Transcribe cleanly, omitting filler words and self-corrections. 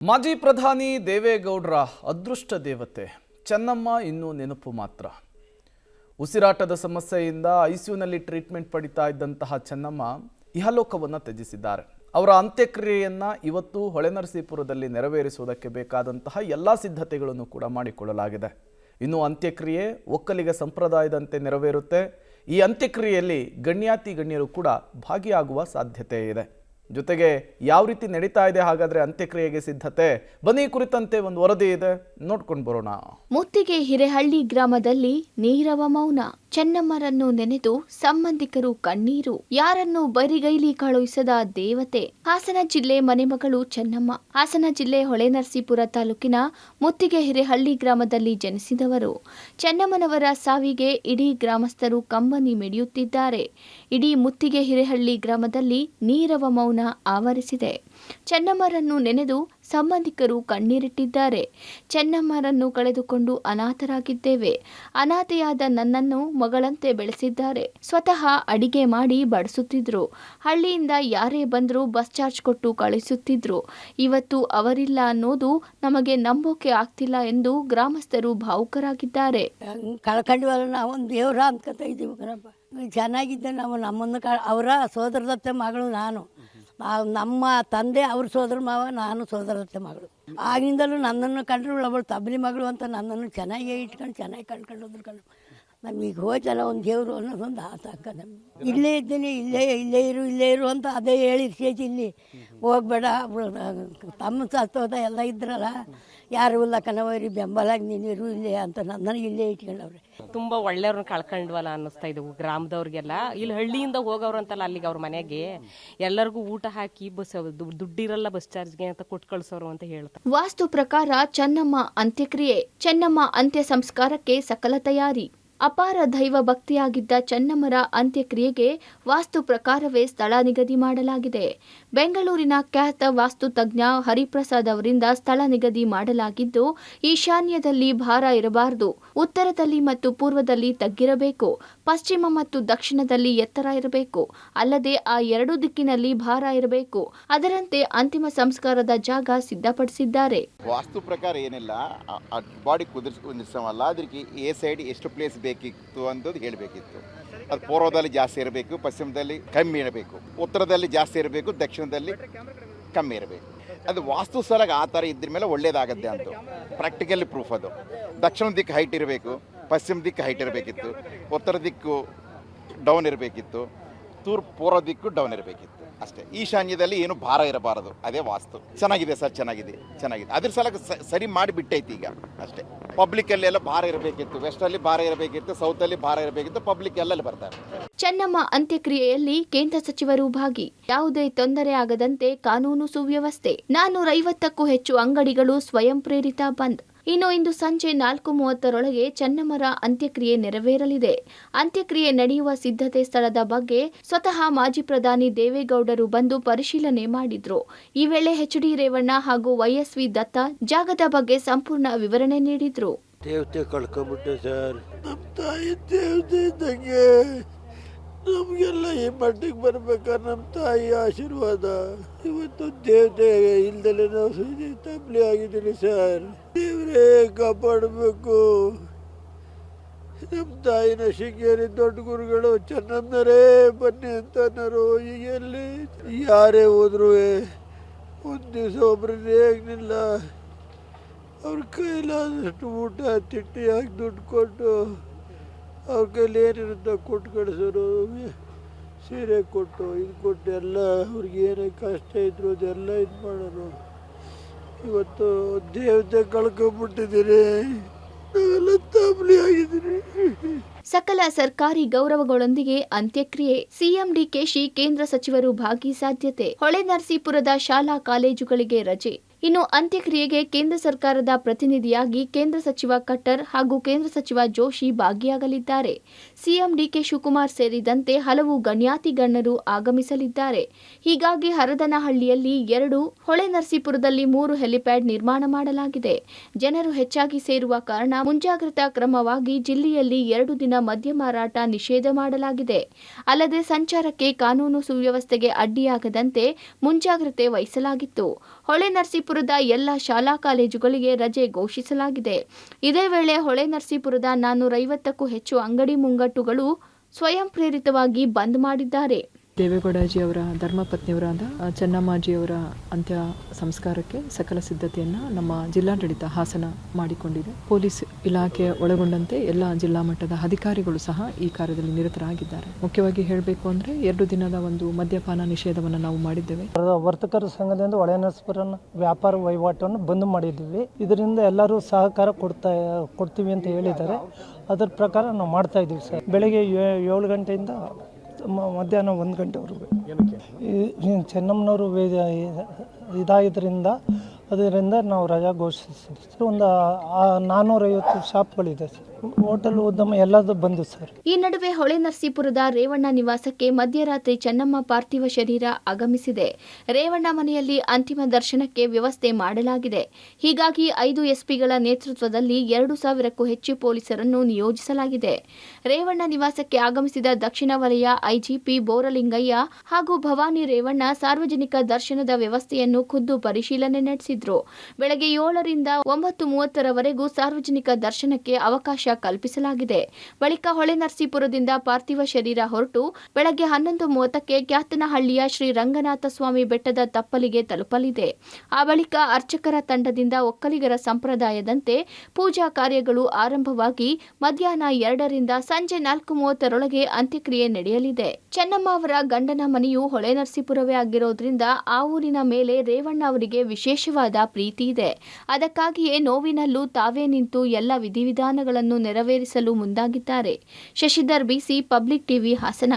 ಮಾಜಿ ಪ್ರಧಾನಿ ದೇವೇಗೌಡರ ಅದೃಷ್ಟ ದೇವತೆ ಚೆನ್ನಮ್ಮ ಇನ್ನೂ ನೆನಪು ಮಾತ್ರ. ಉಸಿರಾಟದ ಸಮಸ್ಯೆಯಿಂದ ಐಸಿಯುನಲ್ಲಿ ಟ್ರೀಟ್ಮೆಂಟ್ ಪಡಿತಾ ಇದ್ದಂತಹ ಚೆನ್ನಮ್ಮ ಇಹಲೋಕವನ್ನು ತ್ಯಜಿಸಿದ್ದಾರೆ. ಅವರ ಅಂತ್ಯಕ್ರಿಯೆಯನ್ನು ಇವತ್ತು ಹೊಳೆನರಸೀಪುರದಲ್ಲಿ ನೆರವೇರಿಸುವುದಕ್ಕೆ ಬೇಕಾದಂತಹ ಎಲ್ಲ ಸಿದ್ಧತೆಗಳನ್ನು ಕೂಡ ಮಾಡಿಕೊಳ್ಳಲಾಗಿದೆ. ಇನ್ನು ಅಂತ್ಯಕ್ರಿಯೆ ಒಕ್ಕಲಿಗ ಸಂಪ್ರದಾಯದಂತೆ ನೆರವೇರುತ್ತೆ. ಈ ಅಂತ್ಯಕ್ರಿಯೆಯಲ್ಲಿ ಗಣ್ಯರು ಕೂಡ ಭಾಗಿಯಾಗುವ ಸಾಧ್ಯತೆ ಇದೆ. ಜೊತೆಗೆ ಯಾವ ರೀತಿ ನಡೀತಾ ಇದೆ ಹಾಗಾದ್ರೆ ಅಂತ್ಯಕ್ರಿಯೆಗೆ ಸಿದ್ಧತೆ, ಬನ್ನಿ ಕುರಿತಂತೆ ಒಂದು ವರದಿ ಇದೆ, ನೋಡ್ಕೊಂಡು ಬರೋಣ. ಮುತ್ತಿಗೆ ಹಿರೇಹಳ್ಳಿ ಗ್ರಾಮದಲ್ಲಿ ನೀರವ ಮೌನ. ಚೆನ್ನಮ್ಮರನ್ನು ನೆನೆದು ಸಂಬಂಧಿಕರು ಕಣ್ಣೀರು. ಯಾರನ್ನು ಬರಿಗೈಲಿ ಕಳುಹಿಸದ ದೇವತೆ. ಹಾಸನ ಜಿಲ್ಲೆ ಮನೆಮಗಳು ಚೆನ್ನಮ್ಮ. ಹಾಸನ ಜಿಲ್ಲೆ ಹೊಳೆನರಸೀಪುರ ತಾಲೂಕಿನ ಮುತ್ತಿಗೆ ಹಿರೇಹಳ್ಳಿ ಗ್ರಾಮದಲ್ಲಿ ಜನಿಸಿದವರು. ಚೆನ್ನಮ್ಮನವರ ಸಾವಿಗೆ ಇಡೀ ಗ್ರಾಮಸ್ಥರು ಕಂಬನಿ ಮಿಡಿಯುತ್ತಿದ್ದಾರೆ. ಇಡೀ ಮುತ್ತಿಗೆ ಹಿರೇಹಳ್ಳಿ ಗ್ರಾಮದಲ್ಲಿ ನೀರವ ಮೌನ ಆವರಿಸಿದೆ. ಚೆನ್ನಮ್ಮರನ್ನು ನೆನೆದು ಸಂಬಂಧಿಕರು ಕಣ್ಣೀರಿಟ್ಟಿದ್ದಾರೆ. ಚೆನ್ನಮ್ಮರನ್ನು ಕಳೆದುಕೊಂಡು ಅನಾಥರಾಗಿದ್ದೇವೆ. ಅನಾಥೆಯಾದ ನನ್ನನ್ನು ಮಗಳಂತೆ ಬೆಳೆಸಿದ್ದಾರೆ. ಸ್ವತಃ ಅಡಿಗೆ ಮಾಡಿ ಬಡಿಸುತ್ತಿದ್ರು. ಹಳ್ಳಿಯಿಂದ ಯಾರೇ ಬಂದರೂ ಬಸ್ ಚಾರ್ಜ್ ಕೊಟ್ಟು ಕಳಿಸುತ್ತಿದ್ರು. ಇವತ್ತು ಅವರಿಲ್ಲ ಅನ್ನೋದು ನಮಗೆ ನಂಬೋಕೆ ಆಗ್ತಿಲ್ಲ ಎಂದು ಗ್ರಾಮಸ್ಥರು ಭಾವುಕರಾಗಿದ್ದಾರೆ. ಕಳ್ಕೊಂಡಿವಲ್ಲ, ನಾವೊಂದು ದೇವ್ರ ಅನ್ಕೋತಾ ಇದ್ದೀವಿ. ಚೆನ್ನಾಗಿದ್ದೆ. ನಾವು ನಮ್ಮನ್ನು ಅವರ ಸೋದರದತ್ತೆ ಮಗಳು ನಾನು. ನಮ್ಮ ತಂದೆ ಅವ್ರ ಸೋದರ ಮಾವ, ನಾನು ಸೋದರದತ್ತೆ ಮಗಳು. ಆಗಿನಿಂದಲೂ ನನ್ನನ್ನು ಕಂಡ್ರು ಅವಳು ತಬ್ಬಲಿ ಮಗಳು ಅಂತ ನನ್ನನ್ನು ಚೆನ್ನಾಗಿ ಇಟ್ಕೊಂಡು ಚೆನ್ನಾಗಿ ಕಂಡ್ಕೊಂಡು ಹೋದ್ರು. ನಮಗೀಗ ಹೋಯ್ತಲ್ಲ ಒಂದು ದೇವರು ಅನ್ನೋದೊಂದು ಆತಕ್ಕ. ನಮಗೆ ಇಲ್ಲೇ ಇದ್ದೀನಿ, ಇಲ್ಲೇ ಇರು ಅಂತ ಅದೇ ಹೇಳಿ ಸೇಚಿ ಇಲ್ಲಿ ಹೋಗ್ಬೇಡ. ತಮ್ಮ ಸತ್ತೋದ ಎಲ್ಲ ಇದ್ರಲ್ಲ, ಯಾರು ಇಲ್ಲ ಕಣವರಿ ಬೆಂಬಲಾಗಿ ನೀನಿರು ಇಲ್ಲೇ ಅಂತ ನನಗೆ ಇಲ್ಲೇ ಇಟ್ಕೊಂಡವ್ರೆ. ತುಂಬ ಒಳ್ಳೆಯವ್ರನ್ನ ಕಳ್ಕೊಂಡ್ವಲ್ಲ ಅನ್ನಿಸ್ತಾ ಇದ್ದವು ಗ್ರಾಮದವ್ರಿಗೆಲ್ಲ. ಇಲ್ಲಿ ಹಳ್ಳಿಯಿಂದ ಹೋಗೋರು ಅಂತಲ್ಲ ಅಲ್ಲಿಗೆ ಅವ್ರ ಮನೆಗೆ ಎಲ್ಲರಿಗೂ ಊಟ ಹಾಕಿ ಬಸ್ ದುಡ್ಡಿರಲ್ಲ ಬಸ್ ಚಾರ್ಜ್ಗೆ ಅಂತ ಕೊಟ್ಟು ಕಳ್ಸೋರು ಅಂತ ಹೇಳ್ತಾರೆ. ವಾಸ್ತು ಪ್ರಕಾರ ಚೆನ್ನಮ್ಮ ಅಂತ್ಯಕ್ರಿಯೆ. ಚೆನ್ನಮ್ಮ ಅಂತ್ಯ ಸಂಸ್ಕಾರಕ್ಕೆ ಸಕಲ ತಯಾರಿ. ಅಪಾರ ದೈವ ಭಕ್ತಿಯಾಗಿದ್ದ ಚೆನ್ನಮ್ಮರ ಅಂತ್ಯಕ್ರಿಯೆಗೆ ವಾಸ್ತು ಪ್ರಕಾರವೇ ಸ್ಥಳ ನಿಗದಿ ಮಾಡಲಾಗಿದೆ. ಬೆಂಗಳೂರಿನ ಖ್ಯಾತ ವಾಸ್ತು ತಜ್ಞ ಹರಿಪ್ರಸಾದ್ ಅವರಿಂದ ಸ್ಥಳ ನಿಗದಿ ಮಾಡಲಾಗಿದ್ದು, ಈಶಾನ್ಯದಲ್ಲಿ ಭಾರ ಇರಬಾರದು, ಉತ್ತರದಲ್ಲಿ ಮತ್ತು ಪೂರ್ವದಲ್ಲಿ ತಗ್ಗಿರಬೇಕು, ಪಶ್ಚಿಮ ಮತ್ತು ದಕ್ಷಿಣದಲ್ಲಿ ಎತ್ತರ ಇರಬೇಕು, ಅಲ್ಲದೆ ಆ ಎರಡು ದಿಕ್ಕಿನಲ್ಲಿ ಭಾರ ಇರಬೇಕು. ಅದರಂತೆ ಅಂತಿಮ ಸಂಸ್ಕಾರದ ಜಾಗ ಸಿದ್ಧಪಡಿಸಿದ್ದಾರೆ. ವಾಸ್ತು ಪ್ರಕಾರ ಏನಿಲ್ಲ, ಬಾಡಿ ಕುದಿಸವಲ್ಲ, ಅದಕ್ಕೆ ಎ ಸೈಡ್ ಎಷ್ಟು ಪ್ಲೇಸ್ ಬೇಕಿತ್ತು ಅನ್ನೋದು ಹೇಳಬೇಕಿತ್ತು. ಅದು ಪೂರ್ವದಲ್ಲಿ ಜಾಸ್ತಿ ಇರಬೇಕು, ಪಶ್ಚಿಮದಲ್ಲಿ ಕಮ್ಮಿ ಇರಬೇಕು, ಉತ್ತರದಲ್ಲಿ ಜಾಸ್ತಿ ಇರಬೇಕು, ದಕ್ಷಿಣದಲ್ಲಿ ಕಮ್ಮಿ ಇರಬೇಕು. ಅದು ವಾಸ್ತು ಸ್ಥಳಕ್ಕೆ ಆ ಥರ ಇದ್ರ ಮೇಲೆ ಒಳ್ಳೇದಾಗತ್ತೆ ಅಂತ ಪ್ರಾಕ್ಟಿಕಲಿ ಪ್ರೂಫ್. ಅದು ದಕ್ಷಿಣ ದಿಕ್ಕು ಹೈಟ್ ಇರಬೇಕು, ಪಶ್ಚಿಮ ದಿಕ್ಕು ಹೈಟ್ ಇರಬೇಕಿತ್ತು, ಉತ್ತರ ದಿಕ್ಕು ಡೌನ್ ಇರಬೇಕಿತ್ತು, ಪೂರ್ವ ದಿಕ್ಕು ಡೌನ್ ಇರಬೇಕಿತ್ತು ಅಷ್ಟೇ. ಈಶಾನ್ಯದಲ್ಲಿ ಏನು ಭಾರ ಇರಬಾರದು, ಅದೇ ವಾಸ್ತು. ಚೆನ್ನಾಗಿದೆ ಸರ್, ಚೆನ್ನಾಗಿದೆ. ಅದ್ರ ಸಲಕ್ಕೆ ಸರಿ ಮಾಡಿ ಬಿಟ್ಟೈತಿ ಈಗ ಅಷ್ಟೇ. ಪಬ್ಲಿಕ್ ಎಲ್ಲ ಭಾರ ಇರಬೇಕಿತ್ತು, ವೆಸ್ಟ್ ಅಲ್ಲಿ ಭಾರ ಇರಬೇಕಿತ್ತು, ಸೌತ್ ಅಲ್ಲಿ ಭಾರ ಇರಬೇಕಿತ್ತು, ಪಬ್ಲಿಕ್ ಎಲ್ಲಲ್ಲಿ ಬರ್ತಾರೆ. ಚೆನ್ನಮ್ಮ ಅಂತ್ಯಕ್ರಿಯೆಯಲ್ಲಿ ಕೇಂದ್ರ ಸಚಿವರು ಭಾಗಿ. ಯಾವುದೇ ತೊಂದರೆ ಆಗದಂತೆ ಕಾನೂನು ಸುವ್ಯವಸ್ಥೆ. 450ಕ್ಕೂ ಹೆಚ್ಚು ಅಂಗಡಿಗಳು ಸ್ವಯಂ ಪ್ರೇರಿತ ಬಂದ್. ಇನ್ನು ಇಂದು ಸಂಜೆ 4:30 ಚೆನ್ನಮ್ಮರ ಅಂತ್ಯಕ್ರಿಯೆ ನೆರವೇರಲಿದೆ. ಅಂತ್ಯಕ್ರಿಯೆ ನಡೆಯುವ ಸಿದ್ಧತೆ ಸ್ಥಳದ ಬಗ್ಗೆ ಸ್ವತಃ ಮಾಜಿ ಪ್ರಧಾನಿ ದೇವೇಗೌಡರು ಬಂದು ಪರಿಶೀಲನೆ ಮಾಡಿದ್ರು. ಈ ವೇಳೆ ಎಚ್.ಡಿ. ರೇವಣ್ಣ ಹಾಗೂ ವೈ.ಎಸ್.ವಿ. ದತ್ತ ಜಾಗದ ಬಗ್ಗೆ ಸಂಪೂರ್ಣ ವಿವರಣೆ ನೀಡಿದ್ರು. ದೇವತೆ ಕಳ್ಕೊಂಡ್ಬಿಟ್ಟೆ ಸರ್, ನಮ್ಮ ತಾಯಿ ದೇವತೆ ಇದ್ದಂಗೆ. ನಮಗೆಲ್ಲ ಈ ಮಟ್ಟಿಗೆ ಬರ್ಬೇಕಾದ್ರೆ ನಮ್ಮ ತಾಯಿ ಆಶೀರ್ವಾದ. ಇವತ್ತು ದೇವತೆ ಇಲ್ದಲೇ ನಾವು ತಪ್ಪಲಿ ಆಗಿದ್ದೀನಿ ಸರ್. ದೇವರೇ ಕಾಪಾಡಬೇಕು. ನಮ್ಮ ತಾಯಿನ ಶೃಂಗೇರಿ ದೊಡ್ಡ ಗುರುಗಳು ಚೆನ್ನಮ್ಮನರೇ ಬನ್ನಿ ಅಂತ ಅನ್ನೋರು. ಈಗ ಎಲ್ಲಿ ಯಾರೇ ಹೋದ್ರು ಒಂದು ದಿವಸ ಒಬ್ಬರನ್ನೇ ಆಗಲಿಲ್ಲ. ಅವ್ರ ಕೈಲಾದಷ್ಟು ಊಟ ತಿಂಡಿ ಹಾಕಿ ದುಡ್ಡು ಕೊಟ್ಟು ಅವ್ರ ಕೈಲಿ ಏನಿರುತ್ತೋ ಕೊಟ್ಟು ಕಳಿಸೋರು. ಸೀರೆ ಕೊಟ್ಟು ಇದು ಕೊಟ್ಟು ಎಲ್ಲ ಅವ್ರಿಗೆ ಏನೇ ಕಷ್ಟ ಇದ್ರು ಅದೆಲ್ಲ ಇದು ಮಾಡೋರು. ಇವತ್ತು ದೇವತೆ ಕಳ್ಕೊಂಡ್ಬಿಟ್ಟಿದ್ದೀರಿ, ನಾವೆಲ್ಲ ತಾಮ್ಲಿ ಆಗಿದ್ದೀರಿ. ಸಕಲ ಸರ್ಕಾರಿ ಗೌರವಗಳೊಂದಿಗೆ ಅಂತ್ಯಕ್ರಿಯೆ. ಸಿಎಂ ಡಿಕೆಶಿ ಕೇಂದ್ರ ಸಚಿವರು ಭಾಗಿ ಸಾಧ್ಯತೆ. ಹೊಳೆನರಸೀಪುರದ ಶಾಲಾ ಕಾಲೇಜುಗಳಿಗೆ ರಜೆ. ಇನ್ನು ಅಂತ್ಯಕ್ರಿಯೆಗೆ ಕೇಂದ್ರ ಸರ್ಕಾರದ ಪ್ರತಿನಿಧಿಯಾಗಿ ಕೇಂದ್ರ ಸಚಿವ ಖಟ್ಟರ್ ಹಾಗೂ ಕೇಂದ್ರ ಸಚಿವ ಜೋಶಿ ಭಾಗಿಯಾಗಲಿದ್ದಾರೆ. ಸಿಎಂ ಡಿಕೆ ಶಿವಕುಮಾರ್ ಸೇರಿದಂತೆ ಹಲವು ಗಣ್ಯಾತಿಗಣ್ಯರು ಆಗಮಿಸಲಿದ್ದಾರೆ. ಹೀಗಾಗಿ ಹರದನಹಳ್ಳಿಯಲ್ಲಿ 2, ಹೊಳೆನರಸೀಪುರದಲ್ಲಿ 3 ಹೆಲಿಪ್ಯಾಡ್ ನಿರ್ಮಾಣ ಮಾಡಲಾಗಿದೆ. ಜನರು ಹೆಚ್ಚಾಗಿ ಸೇರುವ ಕಾರಣ ಮುಂಜಾಗ್ರತಾ ಕ್ರಮವಾಗಿ ಜಿಲ್ಲೆಯಲ್ಲಿ 2 ದಿನ ಮದ್ಯ ಮಾರಾಟ ನಿಷೇಧ ಮಾಡಲಾಗಿದೆ. ಅಲ್ಲದೆ ಸಂಚಾರಕ್ಕೆ ಕಾನೂನು ಸುವ್ಯವಸ್ಥೆಗೆ ಅಡ್ಡಿಯಾಗದಂತೆ ಮುಂಜಾಗ್ರತೆ ವಹಿಸಲಾಗಿತ್ತು. ಹೊಳೆನರಸೀಪುರದ ಎಲ್ಲ ಶಾಲಾ ಕಾಲೇಜುಗಳಿಗೆ ರಜೆ ಘೋಷಿಸಲಾಗಿದೆ. ಇದೇ ವೇಳೆ ಹೊಳೆನರಸೀಪುರದ 450ಕ್ಕೂ ಹೆಚ್ಚು ಅಂಗಡಿ ಮುಂಗಟ್ಟುಗಳು ಸ್ವಯಂ ಪ್ರೇರಿತವಾಗಿ ಬಂದ್ ಮಾಡಿದ್ದಾರೆ. ದೇವೇಗೌಡಜಿಯವರ ಧರ್ಮಪತ್ನಿಯವರಾದ ಚೆನ್ನಮ್ಮಾಜಿಯವರ ಅಂತ್ಯ ಸಂಸ್ಕಾರಕ್ಕೆ ಸಕಲ ಸಿದ್ಧತೆಯನ್ನು ನಮ್ಮ ಜಿಲ್ಲಾಡಳಿತ ಹಾಸನ ಮಾಡಿಕೊಂಡಿದೆ. ಪೊಲೀಸ್ ಇಲಾಖೆ ಒಳಗೊಂಡಂತೆ ಎಲ್ಲ ಜಿಲ್ಲಾ ಮಟ್ಟದ ಅಧಿಕಾರಿಗಳು ಸಹ ಈ ಕಾರ್ಯದಲ್ಲಿ ನಿರತರಾಗಿದ್ದಾರೆ. ಮುಖ್ಯವಾಗಿ ಹೇಳಬೇಕು ಅಂದರೆ 2 ದಿನದ ಒಂದು ಮದ್ಯಪಾನ ನಿಷೇಧವನ್ನು ನಾವು ಮಾಡಿದ್ದೇವೆ. ವರ್ತಕರ ಸಂಘದಿಂದ ಹೊಳೆನರಸೀಪುರ ವ್ಯಾಪಾರ ವಹಿವಾಟನ್ನು ಬಂದ್ ಮಾಡಿದ್ದೀವಿ. ಇದರಿಂದ ಎಲ್ಲರೂ ಸಹಕಾರ ಕೊಡ್ತೀವಿ ಅಂತ ಹೇಳಿದ್ದಾರೆ. ಅದರ ಪ್ರಕಾರ ನಾವು ಮಾಡ್ತಾ ಇದ್ದೀವಿ ಸರ್. ಬೆಳಗ್ಗೆ 7 ಗಂಟೆಯಿಂದ ಮಧ್ಯಾಹ್ನ 1 ಗಂಟೆವರೆಗೂ ಚೆನ್ನಮ್ಮನವರು ಅದರಿಂದ ನಾವು ರಜಾ ಘೋಷಿಸಿದ್ವಿ. ಒಂದು 450 ಶಾಪ್ಗಳಿದೆ ಸರ್. ಹೋಟೆಲ್ ಉದ್ಯಮ ಎಲ್ಲದೂ ಬಂದು ಸರ್. ಈ ನಡುವೆ ಹೊಳೆನರಸೀಪುರದ ರೇವಣ್ಣ ನಿವಾಸಕ್ಕೆ ಮಧ್ಯರಾತ್ರಿ ಚೆನ್ನಮ್ಮ ಪಾರ್ಥಿವ ಶರೀರ ಆಗಮಿಸಿದೆ. ರೇವಣ್ಣ ಮನೆಯಲ್ಲಿ ಅಂತಿಮ ದರ್ಶನಕ್ಕೆ ವ್ಯವಸ್ಥೆ ಮಾಡಲಾಗಿದೆ. ಹೀಗಾಗಿ 5 ಎಸ್ಪಿಗಳ ನೇತೃತ್ವದಲ್ಲಿ 2,000ಕ್ಕೂ ಹೆಚ್ಚು ಪೊಲೀಸರನ್ನು ನಿಯೋಜಿಸಲಾಗಿದೆ. ರೇವಣ್ಣ ನಿವಾಸಕ್ಕೆ ಆಗಮಿಸಿದ ದಕ್ಷಿಣ ವಲಯ ಐಜಿಪಿ ಬೋರಲಿಂಗಯ್ಯ ಹಾಗೂ ಭವಾನಿ ರೇವಣ್ಣ ಸಾರ್ವಜನಿಕ ದರ್ಶನದ ವ್ಯವಸ್ಥೆಯನ್ನು ಖುದ್ದು ಪರಿಶೀಲನೆ ನಡೆಸಿದ್ರು. ಬೆಳಗ್ಗೆ 7ರಿಂದ 9:30ರವರೆಗೂ ಸಾರ್ವಜನಿಕ ದರ್ಶನಕ್ಕೆ ಅವಕಾಶ ಕಲ್ಪಿಸಲಾಗಿದೆ. ಬಳಿಕ ಹೊಳೆನರಸೀಪುರದಿಂದ ಪಾರ್ಥಿವ ಶರೀರ ಹೊರಟು ಬೆಳಗ್ಗೆ 11:30ಕ್ಕೆ ಕ್ಯಾತನಹಳ್ಳಿಯ ಶ್ರೀ ರಂಗನಾಥ ಸ್ವಾಮಿ ಬೆಟ್ಟದ ತಪ್ಪಲಿಗೆ ತಲುಪಲಿದೆ. ಆ ಬಳಿಕ ಅರ್ಚಕರ ತಂಡದಿಂದ ಒಕ್ಕಲಿಗರ ಸಂಪ್ರದಾಯದಂತೆ ಪೂಜಾ ಕಾರ್ಯಗಳು ಆರಂಭವಾಗಿ ಮಧ್ಯಾಹ್ನ 2ರಿಂದ ಸಂಜೆ 4:30ರೊಳಗೆ ಅಂತ್ಯಕ್ರಿಯೆ ನಡೆಯಲಿದೆ. ಚೆನ್ನಮ್ಮ ಅವರ ಗಂಡನ ಮನೆಯು ಹೊಳೆನರಸೀಪುರವೇ ಆಗಿರೋದ್ರಿಂದ ಆ ಊರಿನ ಮೇಲೆ ರೇವಣ್ಣ ಅವರಿಗೆ ವಿಶೇಷವಾದ ಪ್ರೀತಿ ಇದೆ. ಅದಕ್ಕಾಗಿಯೇ ನೋವಿನಲ್ಲೂ ತಾವೇ ನಿಂತು ಎಲ್ಲ ವಿಧಿವಿಧಾನಗಳನ್ನು ನೆರವೇರಿಸಲು ಮುಂದಾಗಿದ್ದಾರೆ. ಶಶಿಧರ್ ಬಿಸಿ, ಪಬ್ಲಿಕ್ ಟಿವಿ, ಹಾಸನ.